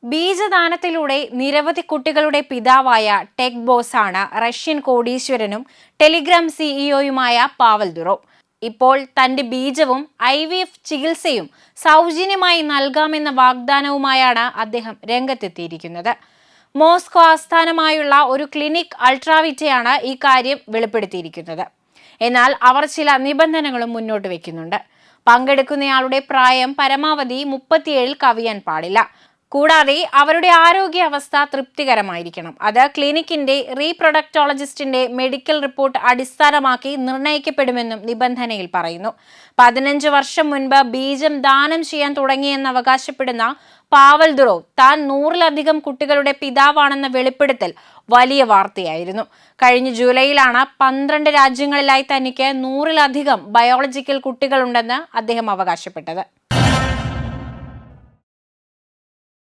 ബീജദാനത്തിലൂടെ നിരവധി കുട്ടികളുടെ പിതാവായ ടെക് ബോസാണ് റഷ്യൻ കോടീശ്വരനും ടെലിഗ്രാം സിഇഒയുമായ പാവൽ ദുറോവ്. ഇപ്പോൾ തന്റെ ബീജവും IVF ചികിത്സയും സൗജന്യമായി നൽകാമെന്ന വാഗ്ദാനവുമായാണ് അദ്ദേഹം രംഗത്തെത്തിയിരിക്കുന്നത്. മോസ്കോ ആസ്ഥാനമായുള്ള ഒരു ക്ലിനിക് അൾട്രാവിറ്റയാണ് ഈ കാര്യം വെളിപ്പെടുത്തിയിരിക്കുന്നത്. എന്നാൽ അവർ ചില നിബന്ധനകളും മുന്നോട്ട് വെക്കുന്നുണ്ട്. പങ്കെടുക്കുന്നയാളുടെ പ്രായം പരമാവധി 37 കവിയാൻ പാടില്ല. കൂടാതെ അവരുടെ ആരോഗ്യാവസ്ഥ തൃപ്തികരമായിരിക്കണം. അത് ക്ലിനിക്കിന്റെ റീപ്രൊഡക്ടോളജിസ്റ്റിന്റെ മെഡിക്കൽ റിപ്പോർട്ട് അടിസ്ഥാനമാക്കി നിർണ്ണയിക്കപ്പെടുമെന്നും നിബന്ധനയിൽ പറയുന്നു. 15 വർഷം മുൻപ് ബീജം ദാനം ചെയ്യാൻ തുടങ്ങിയെന്ന് അവകാശപ്പെടുന്ന പാവൽ ദുറോവ് താൻ 100-ലധികം കുട്ടികളുടെ പിതാവാണെന്ന വെളിപ്പെടുത്തൽ വലിയ വാർത്തയായിരുന്നു. കഴിഞ്ഞ ജൂലൈയിലാണ് 12 രാജ്യങ്ങളിലായി തനിക്ക് 100-ലധികം ബയോളജിക്കൽ കുട്ടികളുണ്ടെന്ന് അദ്ദേഹം അവകാശപ്പെട്ടത്.